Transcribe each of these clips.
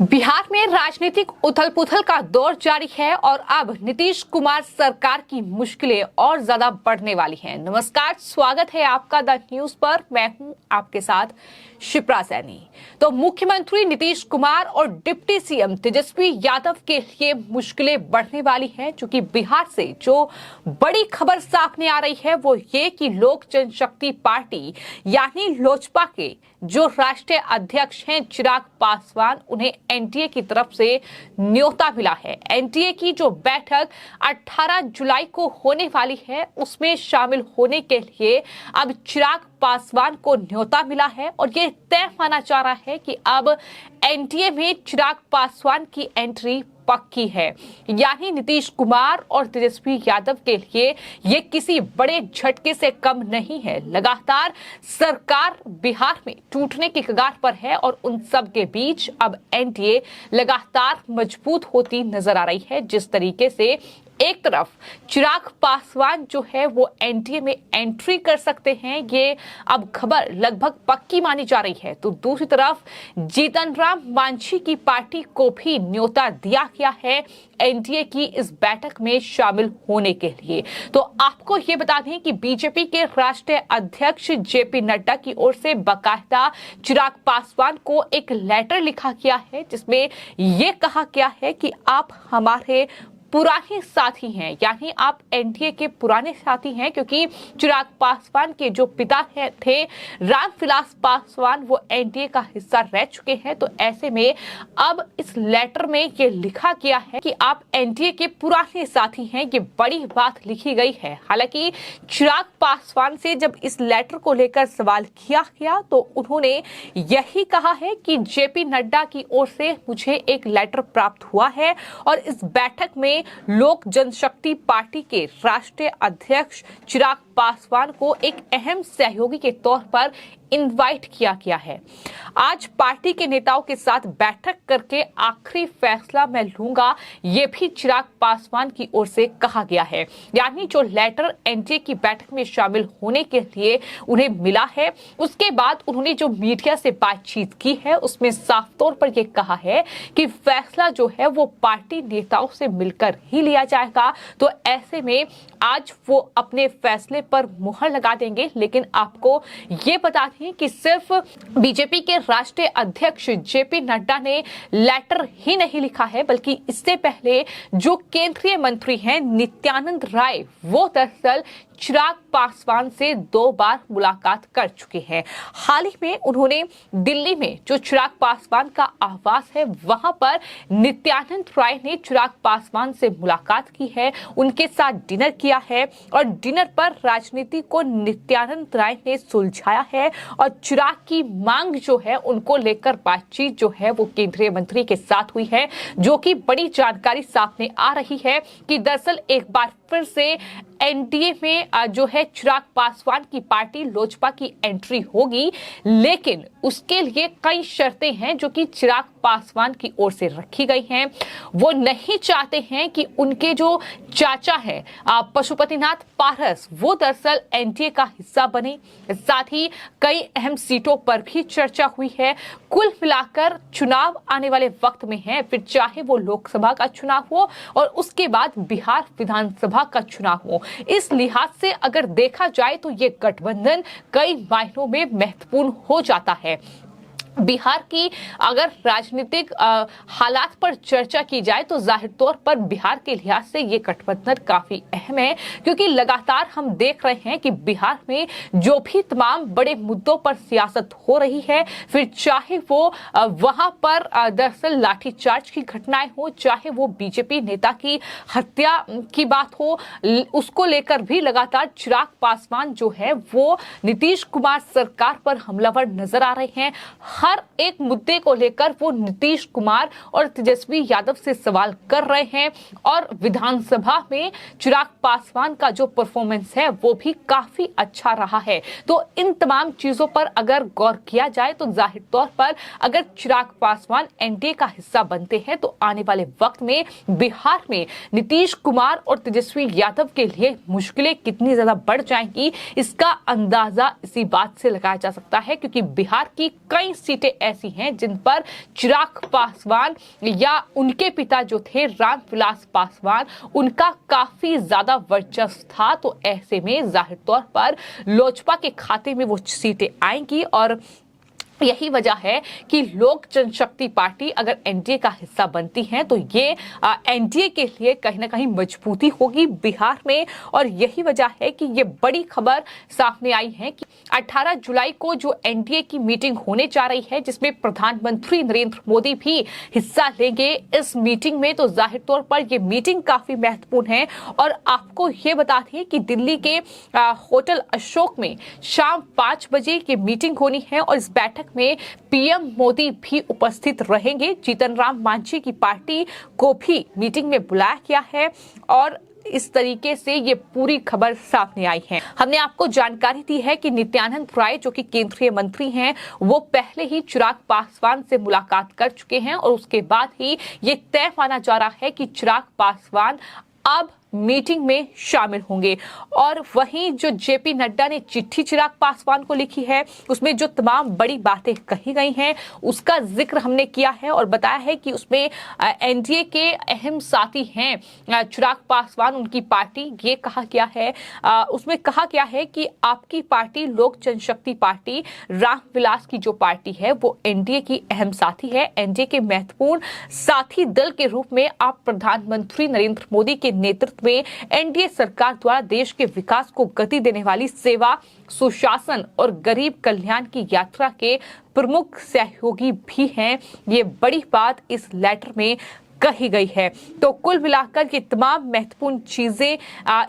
बिहार में राजनीतिक उथल-पुथल का दौर जारी है और अब नीतीश कुमार सरकार की मुश्किलें और ज्यादा बढ़ने वाली हैं। नमस्कार, स्वागत है आपका द न्यूज पर। मैं हूं आपके साथ शिप्रा सैनी। तो मुख्यमंत्री नीतीश कुमार और डिप्टी सीएम तेजस्वी यादव के लिए मुश्किलें बढ़ने वाली हैं, क्योंकि बिहार से जो बड़ी खबर सामने आ रही है वो ये कि लोक जनशक्ति पार्टी यानी लोजपा के जो राष्ट्रीय अध्यक्ष हैं चिराग पासवान, उन्हें एनडीए की तरफ से न्योता मिला है। एनडीए की जो बैठक 18 जुलाई को होने वाली है उसमें शामिल होने के लिए अब चिराग पासवान को न्योता मिला है और ये तय माना जा रहा है कि अब एनडीए में चिराग पासवान की एंट्री पक्की है। यानी नीतीश कुमार और तेजस्वी यादव के लिए ये किसी बड़े झटके से कम नहीं है। लगातार सरकार बिहार में टूटने की कगार पर है और उन सब के बीच अब एनडीए लगातार मजबूत होती नजर आ रही है। जिस तरीके से एक तरफ चिराग पासवान जो है वो एनडीए में एंट्री कर सकते हैं, ये अब खबर लगभग पक्की मानी जा रही है, तो दूसरी तरफ जीतन राम मांझी की पार्टी को भी न्योता दिया गया है एनडीए की इस बैठक में शामिल होने के लिए। तो आपको ये बता दें कि बीजेपी के राष्ट्रीय अध्यक्ष जेपी नड्डा की ओर से बाकायदा चिराग पासवान को एक लेटर लिखा गया है, जिसमें यह कहा गया है कि आप हमारे पुराने साथी हैं, यानी आप एनडीए के पुराने साथी हैं, क्योंकि चिराग पासवान के जो पिता थे रामविलास पासवान वो एनडीए का हिस्सा रह चुके हैं। तो ऐसे में अब इस लेटर में ये लिखा गया है कि आप एनडीए के पुराने साथी हैं। ये बड़ी बात लिखी गई है। हालांकि चिराग पासवान से जब इस लेटर को लेकर सवाल किया गया तो उन्होंने यही कहा है कि जेपी नड्डा की ओर से मुझे एक लेटर प्राप्त हुआ है और इस बैठक में लोक जनशक्ति पार्टी के राष्ट्रीय अध्यक्ष चिराग पासवान को एक अहम सहयोगी के तौर पर इनवाइट किया गया है। आज पार्टी के नेताओं के साथ बैठक करके आखिरी फैसला मैं लूंगा, ये भी चिराग पासवान की ओर से कहा गया है। यानी जो लेटर एनडीए की बैठक में शामिल होने के लिए उन्हें मिला है, उसके बाद उन्होंने जो मीडिया से बातचीत की है उसमें साफ तौर पर यह कहा है कि फैसला जो है वो पार्टी नेताओं से मिलकर ही लिया जाएगा। तो ऐसे में आज वो अपने फैसले पर मुहर लगा देंगे। लेकिन आपको ये बता दें कि सिर्फ बीजेपी के राष्ट्रीय अध्यक्ष जेपी नड्डा ने लेटर ही नहीं लिखा है, बल्कि इससे पहले जो केंद्रीय मंत्री हैं नित्यानंद राय, वो दरअसल चिराग पासवान से 2 बार मुलाकात कर चुके हैं। हाल ही में उन्होंने दिल्ली में जो चिराग पासवान का आवास है वहां पर नित्यानंद राय ने चिराग पासवान से मुलाकात की है, उनके साथ डिनर किया है और डिनर पर राजनीति को नित्यानंद राय ने सुलझाया है और चिराग की मांग जो है उनको लेकर बातचीत जो है वो केंद्रीय मंत्री के साथ हुई है, जो कि बड़ी जानकारी सामने आ रही है कि दरअसल एक बार फिर से एनडीए में जो है चिराग पासवान की पार्टी लोजपा की एंट्री होगी। लेकिन उसके लिए कई शर्तें हैं जो कि चिराग पासवान की ओर से रखी गई हैं। वो नहीं चाहते हैं कि उनके जो चाचा हैं पशुपतिनाथ पारस, वो दरअसल एनडीए का हिस्सा बने। साथ ही कई अहम सीटों पर भी चर्चा हुई है। कुल मिलाकर चुनाव आने वाले वक्त में है, फिर चाहे वो लोकसभा का चुनाव हो और उसके बाद बिहार विधानसभा का चुनाव हो। इस लिहाज से अगर देखा जाए तो ये गठबंधन कई मायनों में महत्वपूर्ण हो जाता है। बिहार की अगर राजनीतिक हालात पर चर्चा की जाए तो जाहिर तौर पर बिहार के लिहाज से ये गठबंधन काफी अहम है, क्योंकि लगातार हम देख रहे हैं कि बिहार में जो भी तमाम बड़े मुद्दों पर सियासत हो रही है, फिर चाहे वो वहां पर दरअसल लाठीचार्ज की घटनाएं हो, चाहे वो बीजेपी नेता की हत्या की बात हो, उसको लेकर भी लगातार चिराग पासवान जो है वो नीतीश कुमार सरकार पर हमलावर नजर आ रहे हैं। हर एक मुद्दे को लेकर वो नीतीश कुमार और तेजस्वी यादव से सवाल कर रहे हैं और विधानसभा में चिराग पासवान का जो परफॉर्मेंस है वो भी काफी अच्छा रहा है। तो इन तमाम चीजों पर अगर गौर किया जाए तो जाहिर तौर पर अगर चिराग पासवान एनडीए का हिस्सा बनते हैं तो आने वाले वक्त में बिहार में नीतीश कुमार और तेजस्वी यादव के लिए मुश्किलें कितनी ज्यादा बढ़ जाएंगी, इसका अंदाजा इसी बात से लगाया जा सकता है, क्योंकि बिहार की कई सीटें ऐसी हैं जिन पर चिराग पासवान या उनके पिता जो थे रामविलास पासवान, उनका काफी ज्यादा वर्चस्व था। तो ऐसे में जाहिर तौर पर लोजपा के खाते में वो सीटें आएंगी और यही वजह है कि लोक जनशक्ति पार्टी अगर एनडीए का हिस्सा बनती है तो ये एनडीए के लिए कहीं ना कहीं मजबूती होगी बिहार में। और यही वजह है कि ये बड़ी खबर सामने आई है कि 18 जुलाई को जो एनडीए की मीटिंग होने जा रही है, जिसमें प्रधानमंत्री नरेंद्र मोदी भी हिस्सा लेंगे इस मीटिंग में, तो जाहिर तौर पर ये मीटिंग काफी महत्वपूर्ण है। और आपको ये बता दें कि दिल्ली के होटल अशोक में शाम 5 बजे ये मीटिंग होनी है और इस बैठक में पीएम मोदी भी उपस्थित रहेंगे। जीतन राम मांझी की पार्टी को भी मीटिंग में बुलाया गया है और इस तरीके से ये पूरी खबर सामने आई है। हमने आपको जानकारी दी है कि नित्यानंद राय जो कि केंद्रीय मंत्री हैं, वो पहले ही चिराग पासवान से मुलाकात कर चुके हैं और उसके बाद ही ये तय माना जा रहा है कि चिराग पासवान अब मीटिंग में शामिल होंगे। और वहीं जो जेपी नड्डा ने चिट्ठी चिराग पासवान को लिखी है, उसमें जो तमाम बड़ी बातें कही गई हैं उसका जिक्र हमने किया है और बताया है कि उसमें एनडीए के अहम साथी हैं चिराग पासवान, उनकी पार्टी, ये कहा गया है। उसमें कहा गया है कि आपकी पार्टी लोक जनशक्ति पार्टी रामविलास की जो पार्टी है वो एनडीए की अहम साथी है। एनडीए के महत्वपूर्ण साथी दल के रूप में आप प्रधानमंत्री नरेंद्र मोदी के नेतृत्व में एनडीए सरकार द्वारा देश के विकास को गति देने वाली सेवा, सुशासन और गरीब कल्याण की यात्रा के प्रमुख सहयोगी भी हैं। ये बड़ी बात इस लेटर में कही गई है। तो कुल मिलाकर ये तमाम महत्वपूर्ण चीजें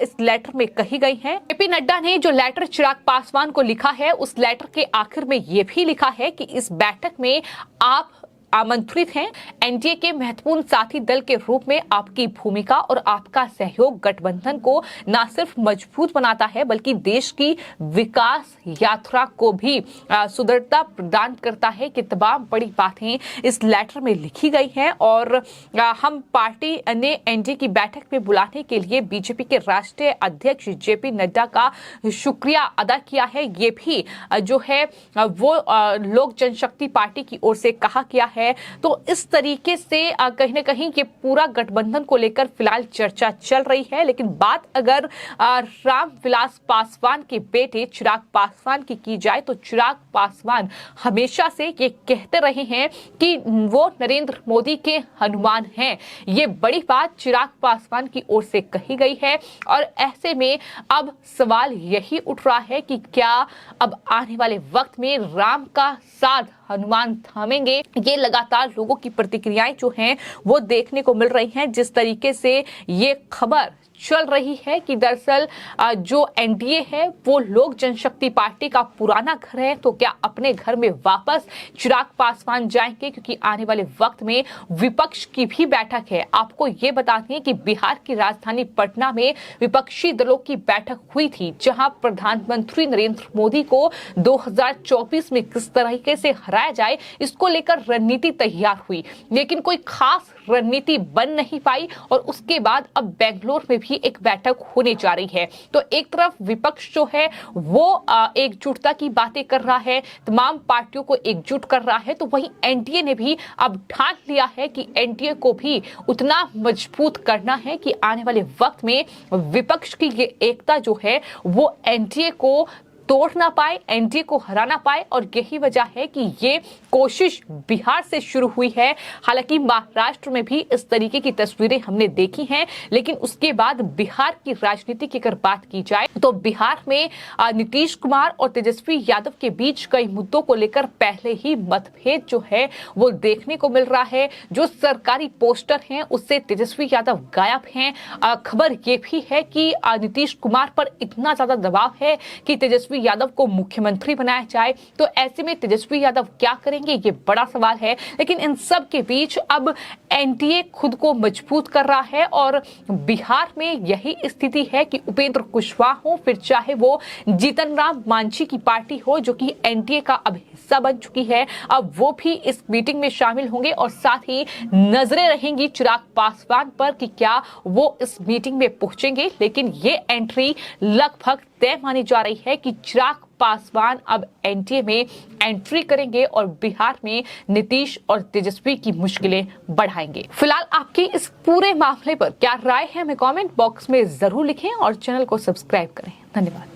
इस लेटर में कही गई हैं। जेपी नड्डा ने जो लेटर चिराग पासवान को लिखा है, उस लेटर के आखिर में ये भी लिखा है कि इस बैठक में आप आमंत्रित हैं। एनडीए के महत्वपूर्ण साथी दल के रूप में आपकी भूमिका और आपका सहयोग गठबंधन को न सिर्फ मजबूत बनाता है बल्कि देश की विकास यात्रा को भी सुदृढ़ता प्रदान करता है। कि तमाम बड़ी बातें इस लेटर में लिखी गई हैं और हम पार्टी ने एनडीए की बैठक में बुलाने के लिए बीजेपी के राष्ट्रीय अध्यक्ष जेपी नड्डा का शुक्रिया अदा किया है। ये भी जो है वो लोक जनशक्ति पार्टी की ओर से कहा गया है। तो इस तरीके से कहीं ना कहीं ये पूरा गठबंधन को लेकर फिलहाल चर्चा चल रही है। लेकिन बात अगर रामविलास पासवान के बेटे चिराग पासवान की जाए तो चिराग पासवान हमेशा से ये कहते रहे हैं कि वो नरेंद्र मोदी के हनुमान हैं। ये बड़ी बात चिराग पासवान की ओर से कही गई है और ऐसे में अब सवाल यही उठ रहा है कि क्या अब आने वाले वक्त में राम का साथ हनुमान थामेंगे। ये लगातार लोगों की प्रतिक्रियाएं जो हैं वो देखने को मिल रही हैं। जिस तरीके से ये खबर चल रही है कि दरअसल जो एनडीए है वो लोक जनशक्ति पार्टी का पुराना घर है, तो क्या अपने घर में वापस चिराग पासवान जाएंगे, क्योंकि आने वाले वक्त में विपक्ष की भी बैठक है। आपको ये बता दें कि बिहार की राजधानी पटना में विपक्षी दलों की बैठक हुई थी, जहां प्रधानमंत्री नरेंद्र मोदी को 2024 में किस तरीके से हराया जाए इसको लेकर रणनीति तैयार हुई, लेकिन कोई खास रणनीति बन नहीं पाई और उसके बाद अब बेंगलोर में भी एक बैठक होने जा रही है। तो एक तरफ विपक्ष जो है वो एकजुटता की बातें कर रहा है, तमाम पार्टियों को एकजुट कर रहा है, तो वहीं एनडीए ने भी अब ठान लिया है कि एनडीए को भी उतना मजबूत करना है कि आने वाले वक्त में विपक्ष की ये एकता जो है वो एनडीए को तोड़ ना पाए, एनडीए को हरा ना पाए। और यही वजह है कि ये कोशिश बिहार से शुरू हुई है। हालांकि महाराष्ट्र में भी इस तरीके की तस्वीरें हमने देखी हैं, लेकिन उसके बाद बिहार की राजनीति की अगर बात की जाए तो बिहार में नीतीश कुमार और तेजस्वी यादव के बीच कई मुद्दों को लेकर पहले ही मतभेद जो है वो देखने को मिल रहा है। जो सरकारी पोस्टर हैं उससे तेजस्वी यादव गायब हैं। खबर ये भी है कि नीतीश कुमार पर इतना ज्यादा दबाव है कि तेजस्वी यादव को मुख्यमंत्री बनाया जाए। तो ऐसे में तेजस्वी यादव क्या करेंगे, ये बड़ा सवाल है। लेकिन इन सब के बीच अब एनडीए खुद को मजबूत कर रहा है और बिहार में यही स्थिति है कि उपेंद्र कुशवाहा हो, फिर चाहे वो जीतन राम मांझी की पार्टी हो जो कि एनडीए का अब हिस्सा बन चुकी है, अब वो भी इस मीटिंग में शामिल होंगे और साथ ही नजरें रहेंगी चिराग पासवान पर कि क्या वो इस मीटिंग में पहुंचेंगे। लेकिन ये एंट्री लगभग तय मानी जा रही है कि चिराग पासवान अब एनडीए में एंट्री करेंगे और बिहार में नीतीश और तेजस्वी की मुश्किलें बढ़ाएंगे। फिलहाल आपकी इस पूरे मामले पर क्या राय है, हमें कमेंट बॉक्स में जरूर लिखें और चैनल को सब्सक्राइब करें। धन्यवाद।